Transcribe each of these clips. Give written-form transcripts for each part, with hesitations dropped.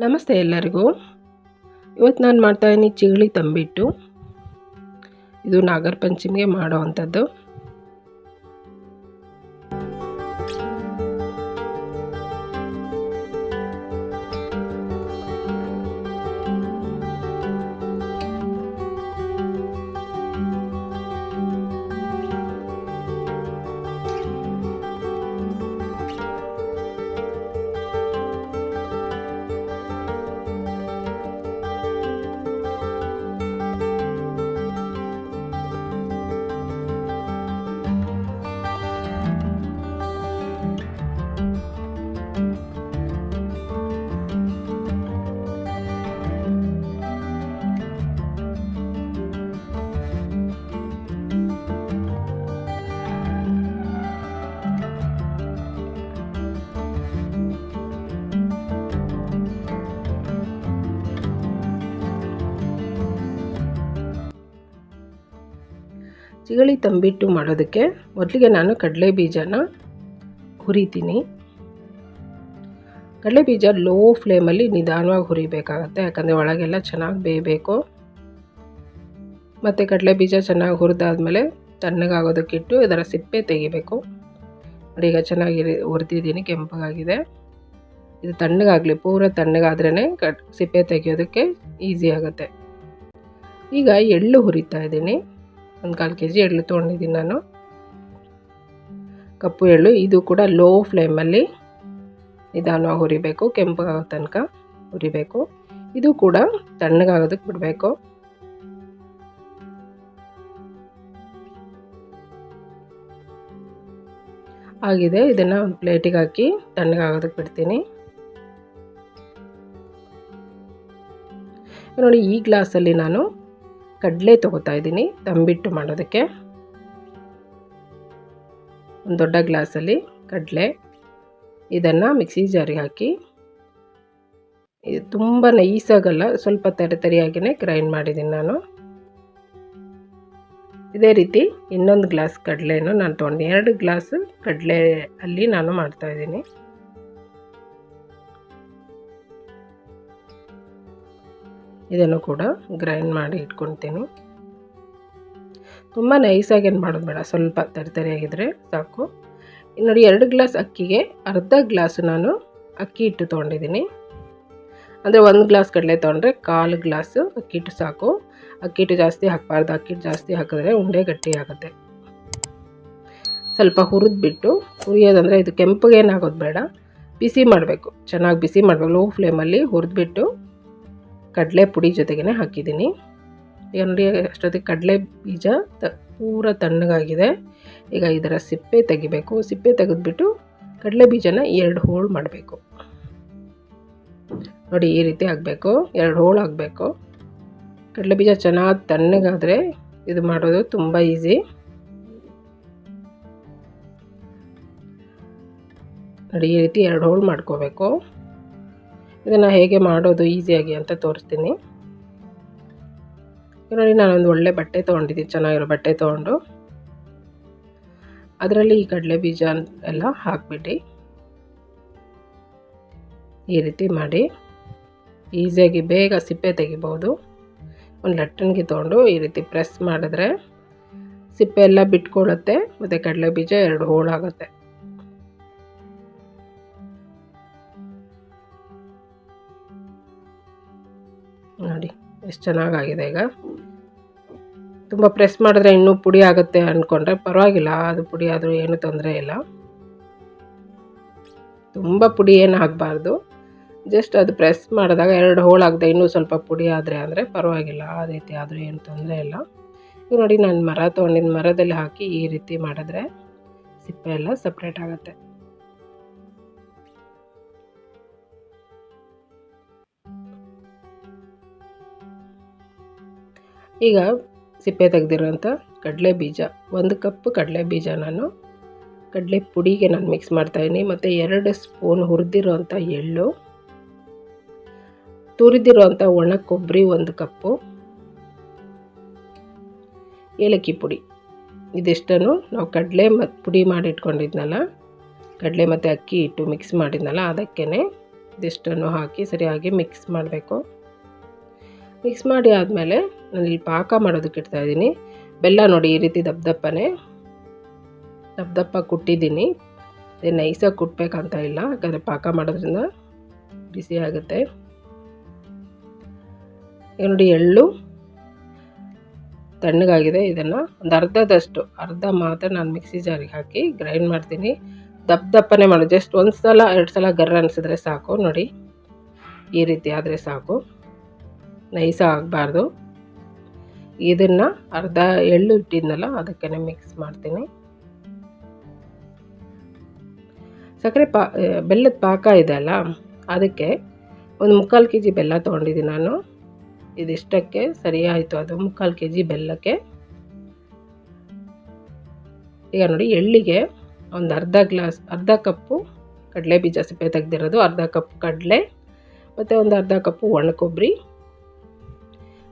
ನಮಸ್ತೆ ಎಲ್ಲರಿಗೂ. ಇವತ್ತು ನಾನು ಮಾಡ್ತಾಯಿದ್ದೀನಿ ಚಿಗಳಿ ತಂಬಿಟ್ಟು. ಇದು ನಾಗರ ಪಂಚಮಿಗೆ ಮಾಡೋ ಅಂಥದ್ದು. ಚಿಗಳಿ ತಂಬಿಟ್ಟು ಮಾಡೋದಕ್ಕೆ ಮೊದಲಿಗೆ ನಾನು ಕಡಲೆ ಬೀಜನ ಹುರಿತೀನಿ. ಕಡಲೆ ಬೀಜ ಲೋ ಫ್ಲೇಮಲ್ಲಿ ನಿಧಾನವಾಗಿ ಹುರಿಬೇಕಾಗತ್ತೆ, ಯಾಕಂದರೆ ಒಳಗೆಲ್ಲ ಚೆನ್ನಾಗಿ ಬೇಯಬೇಕು. ಮತ್ತು ಕಡಲೆ ಬೀಜ ಚೆನ್ನಾಗಿ ಹುರಿದಾದ್ಮೇಲೆ ತಣ್ಣಗಾಗೋದಕ್ಕಿಟ್ಟು ಇದರ ಸಿಪ್ಪೆ ತೆಗಿಬೇಕು. ನೋಡಿ, ಈಗ ಚೆನ್ನಾಗಿ ಹುರಿದಿದ್ದೀನಿ, ಕೆಂಪಗಾಗಿದೆ. ಇದು ತಣ್ಣಗಾಗಲಿ, ಪೂರ ತಣ್ಣಗಾದ್ರೇ ಸಿಪ್ಪೆ ತೆಗಿಯೋದಕ್ಕೆ ಈಸಿ ಆಗುತ್ತೆ. ಈಗ ಎಳ್ಳು ಹುರಿತಾ ಇದ್ದೀನಿ. 1/4 kg ಎಳ್ಳು ತೊಗೊಂಡಿದ್ದೀನಿ ನಾನು, ಕಪ್ಪು ಎಳ್ಳು. ಇದು ಕೂಡ ಲೋ ಫ್ಲೇಮಲ್ಲಿ ನಿಧಾನವಾಗಿ ಹುರಿಬೇಕು, ಕೆಂಪಗಾಗೋ ತನಕ ಹುರಿಬೇಕು. ಇದು ಕೂಡ ತಣ್ಣಗಾಗೋದಕ್ಕೆ ಬಿಡಬೇಕು. ಆಗಿದೆ, ಇದನ್ನು ಒಂದು ಪ್ಲೇಟಿಗೆ ಹಾಕಿ ತಣ್ಣಗಾಗೋದಕ್ಕೆ ಬಿಡ್ತೀನಿ. ನೋಡಿ, ಈ ಗ್ಲಾಸಲ್ಲಿ ನಾನು ಕಡಲೆ ತೊಗೋತಾ ಇದ್ದೀನಿ ತಂಬಿಟ್ಟು ಮಾಡೋದಕ್ಕೆ. ಒಂದು ದೊಡ್ಡ ಗ್ಲಾಸಲ್ಲಿ ಕಡಲೆ, ಇದನ್ನು ಮಿಕ್ಸಿ ಜಾರಿಗೆ ಹಾಕಿ, ಇದು ತುಂಬ ನೈಸಾಗಲ್ಲ, ಸ್ವಲ್ಪ ತರಿಯಾಗಿಯೇ ಗ್ರೈಂಡ್ ಮಾಡಿದ್ದೀನಿ ನಾನು. ಇದೇ ರೀತಿ ಇನ್ನೊಂದು ಗ್ಲಾಸ್ ಕಡಲೆನೂ ನಾನು ತೊಗೊಂಡು 2 ಗ್ಲಾಸ್ ಕಡಲೆ ಅಲ್ಲಿ ನಾನು ಮಾಡ್ತಾಯಿದ್ದೀನಿ. ಇದನ್ನು ಕೂಡ ಗ್ರೈಂಡ್ ಮಾಡಿ ಇಟ್ಕೊಳ್ತೀನಿ. ತುಂಬ ನೈಸಾಗೇನು ಮಾಡೋದು ಬೇಡ, ಸ್ವಲ್ಪ ತರಿಯಾಗಿದ್ದರೆ ಸಾಕು. ನೋಡಿ, 2 ಗ್ಲಾಸ್ ಅಕ್ಕಿಗೆ ಅರ್ಧ ಗ್ಲಾಸು ನಾನು ಅಕ್ಕಿ ಹಿಟ್ಟು ತೊಗೊಂಡಿದ್ದೀನಿ. ಅಂದರೆ 1 ಗ್ಲಾಸ್ ಕಡಲೆ ತೊಗೊಂಡ್ರೆ 1/4 ಗ್ಲಾಸು ಅಕ್ಕಿ ಹಿಟ್ಟು ಸಾಕು. ಅಕ್ಕಿ ಹಿಟ್ಟು ಜಾಸ್ತಿ ಹಾಕಬಾರ್ದು, ಅಕ್ಕಿ ಹಿಟ್ಟು ಜಾಸ್ತಿ ಹಾಕಿದ್ರೆ ಉಂಡೆ ಗಟ್ಟಿ ಆಗುತ್ತೆ. ಸ್ವಲ್ಪ ಹುರಿದ್ಬಿಟ್ಟು, ಹುರಿಯೋದಂದರೆ ಇದು ಕೆಂಪಗೇನಾಗೋದು ಬೇಡ, ಬಿಸಿ ಮಾಡಬೇಕು, ಚೆನ್ನಾಗಿ ಬಿಸಿ ಮಾಡಬೇಕು. ಲೋ ಫ್ಲೇಮಲ್ಲಿ ಹುರಿದ್ಬಿಟ್ಟು ಕಡಲೆ ಪುಡಿ ಜೊತೆಗೇ ಹಾಕಿದ್ದೀನಿ. ಈಗ ನೋಡಿ, ಅಷ್ಟೊತ್ತಿಗೆ ಕಡಲೆ ಬೀಜ ಪೂರ ತಣ್ಣಗಾಗಿದೆ. ಈಗ ಇದರ ಸಿಪ್ಪೆ ತೆಗಿಬೇಕು. ಸಿಪ್ಪೆ ತೆಗೆದ್ಬಿಟ್ಟು ಕಡಲೆ ಬೀಜನ 2 ಹೋಳು ಮಾಡಬೇಕು. ನೋಡಿ, ಈ ರೀತಿ ಆಗಬೇಕು, 2 ಹೋಳು ಆಗಬೇಕು. ಕಡಲೆ ಬೀಜ ಚೆನ್ನಾಗಿ ತಣ್ಣಗಾದರೆ ಇದು ಮಾಡೋದು ತುಂಬ ಈಸಿ. ನೋಡಿ, ಈ ರೀತಿ 2 ಹೋಳು ಮಾಡ್ಕೋಬೇಕು. ಇದನ್ನು ಹೇಗೆ ಮಾಡೋದು ಈಸಿಯಾಗಿ ಅಂತ ತೋರಿಸ್ತೀನಿ. ನೋಡಿ, ನಾನೊಂದು ಒಳ್ಳೆ ಬಟ್ಟೆ ತೊಗೊಂಡಿದ್ದೀನಿ, ಚೆನ್ನಾಗಿರೋ ಬಟ್ಟೆ ತೊಗೊಂಡು ಅದರಲ್ಲಿ ಈ ಕಡಲೆ ಬೀಜ ಎಲ್ಲ ಹಾಕ್ಬಿಟ್ಟು ಈ ರೀತಿ ಮಾಡಿ ಈಸಿಯಾಗಿ ಬೇಗ ಸಿಪ್ಪೆ ತೆಗಿಬೋದು. ಒಂದು ಲಟ್ಟಣಿಗೆ ತೊಗೊಂಡು ಈ ರೀತಿ ಪ್ರೆಸ್ ಮಾಡಿದ್ರೆ ಸಿಪ್ಪೆ ಎಲ್ಲ ಬಿಟ್ಕೊಳ್ಳುತ್ತೆ, ಮತ್ತು ಕಡಲೆ ಬೀಜ 2 ಹೋಳಾಗುತ್ತೆ. ನೋಡಿ, ಎಷ್ಟು ಚೆನ್ನಾಗಾಗಿದೆ. ಈಗ ತುಂಬ ಪ್ರೆಸ್ ಮಾಡಿದ್ರೆ ಇನ್ನೂ ಪುಡಿ ಆಗುತ್ತೆ ಅಂದ್ಕೊಂಡ್ರೆ ಪರವಾಗಿಲ್ಲ, ಅದು ಪುಡಿ ಆದರೂ ಏನೂ ತೊಂದರೆ ಇಲ್ಲ. ತುಂಬ ಪುಡಿ ಏನು ಆಗಬಾರ್ದು, ಜಸ್ಟ್ ಅದು ಪ್ರೆಸ್ ಮಾಡಿದಾಗ 2 ಹೋಳಾಗದೆ ಇನ್ನೂ ಸ್ವಲ್ಪ ಪುಡಿ ಆದರೆ ಪರವಾಗಿಲ್ಲ, ಆ ರೀತಿ ಆದರೂ ಏನು ತೊಂದರೆ ಇಲ್ಲ. ಈಗ ನೋಡಿ, ನಾನು ಮರ ತೊಗೊಂಡಿದ್ದು, ಮರದಲ್ಲಿ ಹಾಕಿ ಈ ರೀತಿ ಮಾಡಿದ್ರೆ ಸಿಪ್ಪೆ ಎಲ್ಲ ಸಪ್ರೇಟ್ ಆಗುತ್ತೆ. ಈಗ ಸಿಪ್ಪೆ ತೆಗೆದಿರೋಂಥ ಕಡಲೆ ಬೀಜ, 1 ಕಪ್ ಕಡಲೆ ಬೀಜ ನಾನು ಕಡಲೆ ಪುಡಿಗೆ ನಾನು ಮಿಕ್ಸ್ ಮಾಡ್ತಾಯಿದ್ದೀನಿ. ಮತ್ತು 2 ಸ್ಪೂನ್ ಹುರಿದಿರೋಂಥ ಎಳ್ಳು, ತುರಿದಿರೋಂಥ ಒಣ ಕೊಬ್ಬರಿ 1 ಕಪ್ಪು, ಏಲಕ್ಕಿ ಪುಡಿ, ಇದಿಷ್ಟನ್ನು ನಾವು ಕಡಲೆ ಮತ್ತು ಪುಡಿ ಮಾಡಿ ಇಟ್ಕೊಂಡಿದ್ನಲ್ಲ, ಕಡಲೆ ಮತ್ತು ಅಕ್ಕಿ ಹಿಟ್ಟು ಮಿಕ್ಸ್ ಮಾಡಿದ್ನಲ್ಲ ಅದಕ್ಕೇ ಇದಿಷ್ಟನ್ನು ಹಾಕಿ ಸರಿಯಾಗಿ ಮಿಕ್ಸ್ ಮಾಡಬೇಕು. ಮಿಕ್ಸ್ ಮಾಡಿ ಆದಮೇಲೆ ನಾನು ಇಲ್ಲಿ ಪಾಕ ಮಾಡೋದಕ್ಕೆ ಇಡ್ತಾಯಿದ್ದೀನಿ. ಬೆಲ್ಲ ನೋಡಿ ಈ ರೀತಿ ದಪ್ಪ ಕುಟ್ಟಿದ್ದೀನಿ. ಅದೇ ನೈಸಾಗಿ ಕುಟ್ಟಬೇಕಂತ ಇಲ್ಲ, ಯಾಕಂದರೆ ಪಾಕ ಮಾಡೋದ್ರಿಂದ ಬಿಸಿ ಆಗುತ್ತೆ. ಈಗ ನೋಡಿ ಎಳ್ಳು ತಣ್ಣಗಾಗಿದೆ. ಇದನ್ನು ಒಂದು ಅರ್ಧ ಮಾತ್ರ ನಾನು ಮಿಕ್ಸಿ ಜಾರಿಗೆ ಹಾಕಿ ಗ್ರೈಂಡ್ ಮಾಡ್ತೀನಿ. ದಪ್ಪನೆ ಮಾಡೋದು, ಜಸ್ಟ್ ಒಂದು ಸಲ 2 ಸಲ ಗರ್ರ ಅನಿಸಿದ್ರೆ ಸಾಕು. ನೋಡಿ ಈ ರೀತಿ ಆದರೆ ಸಾಕು, ನೈಸ ಆಗಬಾರ್ದು. ಇದನ್ನು ಅರ್ಧ ಎಳ್ಳು ಇಟ್ಟಿದ್ನಲ್ಲ ಅದಕ್ಕೆ ಮಿಕ್ಸ್ ಮಾಡ್ತೀನಿ. ಬೆಲ್ಲದ ಪಾಕ ಇದೆ ಅಲ್ಲ, ಅದಕ್ಕೆ ಒಂದು 3/4 kg ಬೆಲ್ಲ ತೊಗೊಂಡಿದ್ದೀನಿ ನಾನು. ಇದಿಷ್ಟಕ್ಕೆ ಸರಿ ಆಯಿತು, ಅದು 3/4 kg ಬೆಲ್ಲಕ್ಕೆ. ಈಗ ನೋಡಿ ಎಳ್ಳಿಗೆ ಒಂದು ಅರ್ಧ ಕಪ್ಪು ಕಡಲೆ ಬೀಜ ಸಿಪ್ಪೆ ತೆಗೆದಿರೋದು, ಅರ್ಧ ಕಪ್ ಕಡಲೆ ಮತ್ತು ಒಂದು ಅರ್ಧ ಕಪ್ಪು ಒಣ ಕೊಬ್ಬರಿ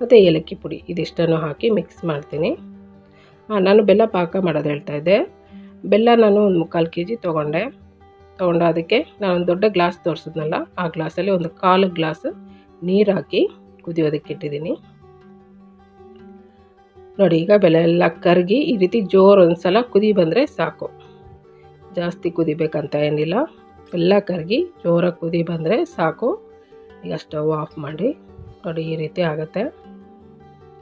ಮತ್ತು ಏಲಕ್ಕಿ ಪುಡಿ, ಇದಿಷ್ಟನ್ನು ಹಾಕಿ ಮಿಕ್ಸ್ ಮಾಡ್ತೀನಿ. ನಾನು ಬೆಲ್ಲ ಪಾಕ ಮಾಡೋದು ಹೇಳ್ತಾಯಿದ್ದೆ. ಬೆಲ್ಲ ನಾನು ಒಂದು 3/4 kg ತೊಗೊಂಡು ಅದಕ್ಕೆ ನಾನು ಒಂದು ದೊಡ್ಡ ಗ್ಲಾಸ್ ತೋರಿಸಿದ್ನಲ್ಲ, ಆ ಗ್ಲಾಸಲ್ಲಿ ಒಂದು 1/4 ಗ್ಲಾಸ್ ನೀರು ಹಾಕಿ ಕುದಿಯೋದಕ್ಕೆ ಇಟ್ಟಿದ್ದೀನಿ. ನೋಡಿ ಈಗ ಬೆಲ್ಲ ಎಲ್ಲ ಕರಗಿ ಈ ರೀತಿ ಜೋರು ಒಂದು ಸಲ ಕುದಿ ಬಂದರೆ ಸಾಕು, ಜಾಸ್ತಿ ಕುದಿಬೇಕಂತ ಏನಿಲ್ಲ. ಎಲ್ಲ ಕರಗಿ ಜೋರಾಗಿ ಕುದಿ ಬಂದರೆ ಸಾಕು. ಈಗ ಸ್ಟವ್ ಆಫ್ ಮಾಡಿ. ನೋಡಿ ಈ ರೀತಿ ಆಗುತ್ತೆ.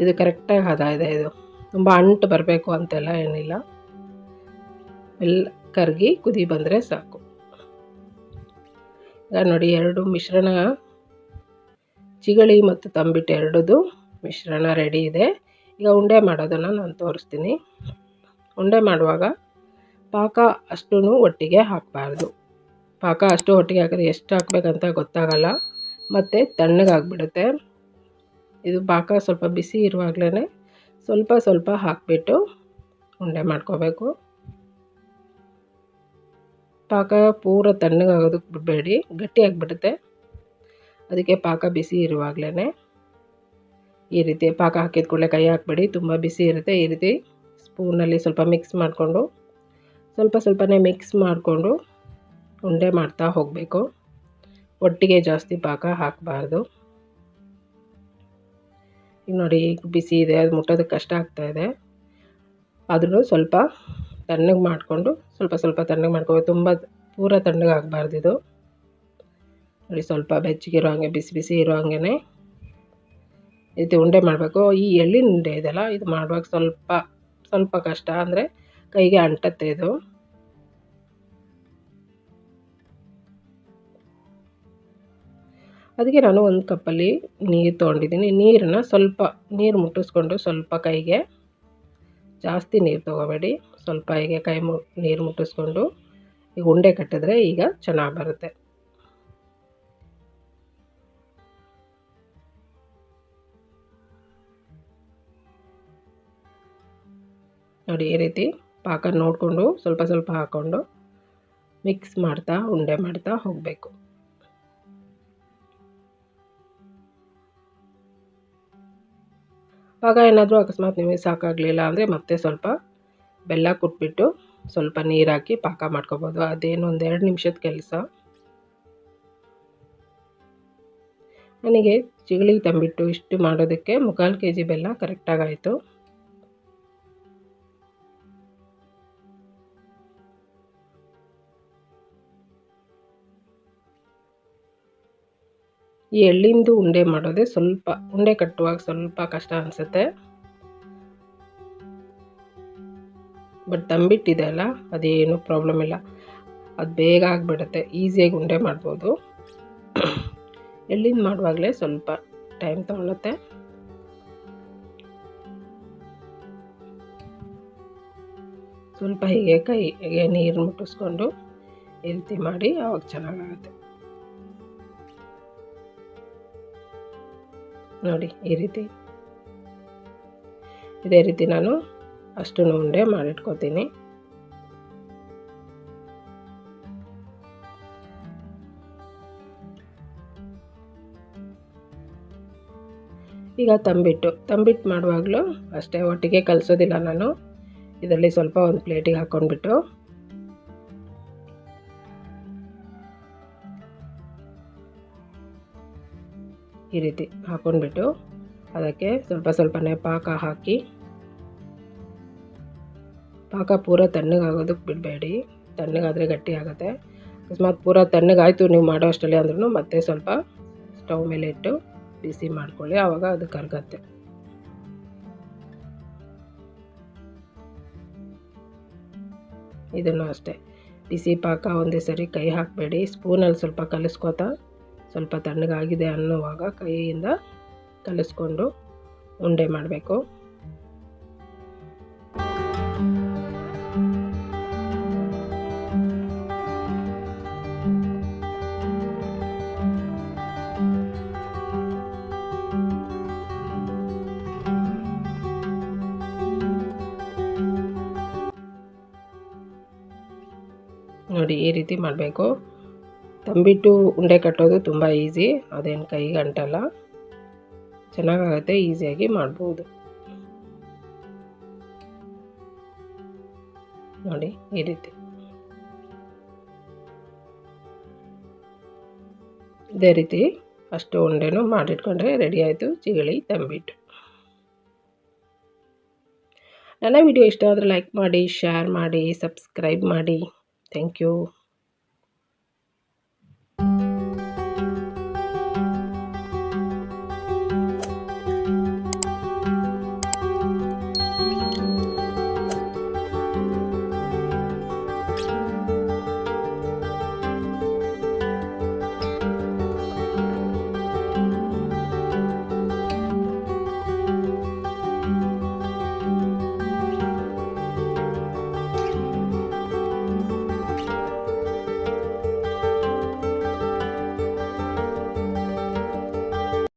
ಇದು ಕರೆಕ್ಟಾಗಿ ಹದ ಇದೆ. ಇದು ತುಂಬ ಅಂಟು ಬರಬೇಕು ಅಂತೆಲ್ಲ ಏನಿಲ್ಲ, ಎಲ್ಲ ಕರಗಿ ಕುದಿ ಬಂದರೆ ಸಾಕು. ಈಗ ನೋಡಿ ಎರಡು ಮಿಶ್ರಣ, ಚಿಗಳಿ ಮತ್ತು ತಂಬಿಟ್ಟು ಎರಡದು ಮಿಶ್ರಣ ರೆಡಿ ಇದೆ. ಈಗ ಉಂಡೆ ಮಾಡೋದನ್ನು ನಾನು ತೋರಿಸ್ತೀನಿ. ಉಂಡೆ ಮಾಡುವಾಗ ಪಾಕ ಅಷ್ಟೂ ಒಟ್ಟಿಗೆ ಹಾಕಬಾರ್ದು. ಪಾಕ ಅಷ್ಟು ಒಟ್ಟಿಗೆ ಹಾಕಿದ್ರೆ ಎಷ್ಟು ಹಾಕಬೇಕಂತ ಗೊತ್ತಾಗಲ್ಲ, ಮತ್ತು ತಣ್ಣಗಾಗ್ಬಿಡುತ್ತೆ. ಇದು ಪಾಕ ಸ್ವಲ್ಪ ಬಿಸಿ ಇರುವಾಗಲೇ ಸ್ವಲ್ಪ ಹಾಕಿಬಿಟ್ಟು ಉಂಡೆ ಮಾಡ್ಕೋಬೇಕು. ಪಾಕ ಪೂರ ತಣ್ಣಗಾಗೋದಕ್ಕೆ ಬಿಡಬೇಡಿ, ಗಟ್ಟಿ ಆಗಿಬಿಡುತ್ತೆ. ಅದಕ್ಕೆ ಪಾಕ ಬಿಸಿ ಇರುವಾಗಲೇ ಈ ರೀತಿ ಪಾಕ ಹಾಕಿದ ಕೂಡಲೇ ಕೈ ಹಾಕಬೇಡಿ, ತುಂಬ ಬಿಸಿ ಇರುತ್ತೆ. ಈ ರೀತಿ ಸ್ಪೂನಲ್ಲಿ ಸ್ವಲ್ಪ ಮಿಕ್ಸ್ ಮಾಡಿಕೊಂಡು ಸ್ವಲ್ಪನೇ ಮಿಕ್ಸ್ ಮಾಡಿಕೊಂಡು ಉಂಡೆ ಮಾಡ್ತಾ ಹೋಗಬೇಕು. ಒಟ್ಟಿಗೆ ಜಾಸ್ತಿ ಪಾಕ ಹಾಕಬಾರ್ದು. ಈಗ ನೋಡಿ ಬಿಸಿ ಇದೆ, ಅದು ಮುಟ್ಟೋದಕ್ಕೆ ಕಷ್ಟ ಆಗ್ತಾಯಿದೆ. ಆದರೂ ಸ್ವಲ್ಪ ತಣ್ಣಗೆ ಮಾಡಿಕೊಂಡು ಸ್ವಲ್ಪ ತಣ್ಣಗೆ ಮಾಡ್ಕೋಬೇಕು. ತುಂಬ ಪೂರ ತಣ್ಣಗೆ ಆಗಬಾರ್ದು ಇದು. ನೋಡಿ ಸ್ವಲ್ಪ ಬೆಚ್ಚಗಿರೋ ಹಾಗೆ ಬಿಸಿ ಇರೋ ಹಾಗೆ ಇದು ಉಂಡೆ ಮಾಡಬೇಕು. ಈ ಎಳ್ಳಿನ ಉಂಡೆ ಇದೆಲ್ಲ, ಇದು ಮಾಡುವಾಗ ಸ್ವಲ್ಪ ಕಷ್ಟ, ಅಂದರೆ ಕೈಗೆ ಅಂಟತ್ತೆ ಇದು. ಅದಕ್ಕೆ ನಾನು ಒಂದು ಕಪ್ಪಲ್ಲಿ ನೀರು ತೊಗೊಂಡಿದ್ದೀನಿ. ನೀರನ್ನು ನೀರು ಮುಟ್ಟಿಸ್ಕೊಂಡು ಸ್ವಲ್ಪ ಕೈಗೆ, ಜಾಸ್ತಿ ನೀರು ತೊಗೋಬೇಡಿ, ಸ್ವಲ್ಪ ಹೀಗೆ ನೀರು ಮುಟ್ಟಿಸ್ಕೊಂಡು ಈಗ ಉಂಡೆ ಕಟ್ಟಿದ್ರೆ ಈಗ ಚೆನ್ನಾಗಿ ಬರುತ್ತೆ. ನೋಡಿ ಈ ರೀತಿ ಪಾಕ ನೋಡಿಕೊಂಡು ಸ್ವಲ್ಪ ಹಾಕ್ಕೊಂಡು ಮಿಕ್ಸ್ ಮಾಡ್ತಾ ಉಂಡೆ ಮಾಡ್ತಾ ಹೋಗಬೇಕು. ಪಾಕ ಏನಾದರೂ ಅಕಸ್ಮಾತ್ ನಿಮಗೆ ಸಾಕಾಗಲಿಲ್ಲ ಅಂದರೆ ಮತ್ತೆ ಸ್ವಲ್ಪ ಬೆಲ್ಲ ಕುಟ್ಬಿಟ್ಟು ಸ್ವಲ್ಪ ನೀರು ಹಾಕಿ ಪಾಕ ಮಾಡ್ಕೋಬೋದು. ಅದೇನು ಒಂದು 2 ನಿಮಿಷದ ಕೆಲಸ. ನನಗೆ ಚಿಗಳಿ ತಂಬಿಟ್ಟು ಇಷ್ಟು ಮಾಡೋದಕ್ಕೆ 3/4 kg ಬೆಲ್ಲ ಕರೆಕ್ಟಾಗಿ ಆಯಿತು. ಈ ಎಳ್ಳಿಂದು ಉಂಡೆ ಮಾಡೋದೇ ಉಂಡೆ ಕಟ್ಟುವಾಗ ಸ್ವಲ್ಪ ಕಷ್ಟ ಅನಿಸುತ್ತೆ. ಬಟ್ ತಂಬಿಟ್ಟಿದೆ ಅಲ್ಲ, ಅದೇನು ಪ್ರಾಬ್ಲಮ್ ಇಲ್ಲ, ಅದು ಬೇಗ ಆಗಿಬಿಡುತ್ತೆ, ಈಸಿಯಾಗಿ ಉಂಡೆ ಮಾಡ್ಬೋದು. ಎಳ್ಳಿಂದು ಮಾಡುವಾಗಲೇ ಸ್ವಲ್ಪ ಟೈಮ್ ತೊಗೊಳುತ್ತೆ. ಸ್ವಲ್ಪ ಹೀಗೆ ಕೈಗೆ ನೀರು ಮುಟ್ಟಿಸ್ಕೊಂಡು ಈ ರೀತಿ ಮಾಡಿ ಆವಾಗ ಚೆನ್ನಾಗಾಗುತ್ತೆ. ನೋಡಿ ಈ ರೀತಿ, ಇದೇ ರೀತಿ ನಾನು ಅಷ್ಟು ಉಂಡೆ ಮಾಡಿಟ್ಕೊತೀನಿ. ಈಗ ತಂಬಿಟ್ಟು ಮಾಡುವಾಗಲೂ ಅಷ್ಟೇ, ಒಟ್ಟಿಗೆ ಕಲಿಸೋದಿಲ್ಲ ನಾನು. ಇದರಲ್ಲಿ ಸ್ವಲ್ಪ ಒಂದು ಪ್ಲೇಟಿಗೆ ಹಾಕ್ಕೊಂಡ್ಬಿಟ್ಟು ಈ ರೀತಿ ಹಾಕ್ಕೊಂಡ್ಬಿಟ್ಟು ಅದಕ್ಕೆ ಸ್ವಲ್ಪ ಸ್ವಲ್ಪನೇ ಪಾಕ ಹಾಕಿ, ಪಾಕ ಪೂರ ತಣ್ಣಗಾಗೋದಕ್ಕೆ ಬಿಡಬೇಡಿ, ತಣ್ಣಗಾದರೆ ಗಟ್ಟಿ ಆಗುತ್ತೆ. ಅಕಸ್ಮಾತ್ ಪೂರ ತಣ್ಣಗಾಯಿತು ನೀವು ಮಾಡೋ ಅಷ್ಟರಲ್ಲಿ ಅಂದ್ರೂ ಮತ್ತೆ ಸ್ವಲ್ಪ ಸ್ಟವ್ ಮೇಲೆ ಇಟ್ಟು ಬಿಸಿ ಮಾಡ್ಕೊಳ್ಳಿ, ಆವಾಗ ಅದು ಕರಗತ್ತೆ. ಇದನ್ನು ಅಷ್ಟೇ ಬಿಸಿ ಪಾಕ ಒಂದೇ ಸರಿ ಕೈ ಹಾಕಬೇಡಿ, ಸ್ಪೂನಲ್ಲಿ ಸ್ವಲ್ಪ ಕಲಿಸ್ಕೊತಾ ಸ್ವಲ್ಪ ತಣ್ಣಗಾಗಿದೆ ಅನ್ನುವಾಗ ಕೈಯಿಂದ ಕಲಿಸ್ಕೊಂಡು ಉಂಡೆ ಮಾಡಬೇಕು. ನೋಡಿ ಈ ರೀತಿ ಮಾಡಬೇಕು. ತಂಬಿಟ್ಟು ಉಂಡೆ ಕಟ್ಟೋದು ತುಂಬ ಈಸಿ, ಅದೇನು ಕೈಗೆ ಅಂಟಲ್ಲ, ಚೆನ್ನಾಗಾಗತ್ತೆ, ಈಸಿಯಾಗಿ ಮಾಡ್ಬೋದು. ನೋಡಿ ಈ ರೀತಿ ಇದೇ ರೀತಿ ಅಷ್ಟು ಉಂಡೆನೂ ಮಾಡಿಟ್ಕೊಂಡ್ರೆ ರೆಡಿ ಆಯಿತು ಚಿಗಳಿ ತಂಬಿಟ್ಟು. ನನ್ನ ವಿಡಿಯೋ ಇಷ್ಟ ಆದರೆ ಲೈಕ್ ಮಾಡಿ, ಶೇರ್ ಮಾಡಿ, ಸಬ್ಸ್ಕ್ರೈಬ್ ಮಾಡಿ. Thank you.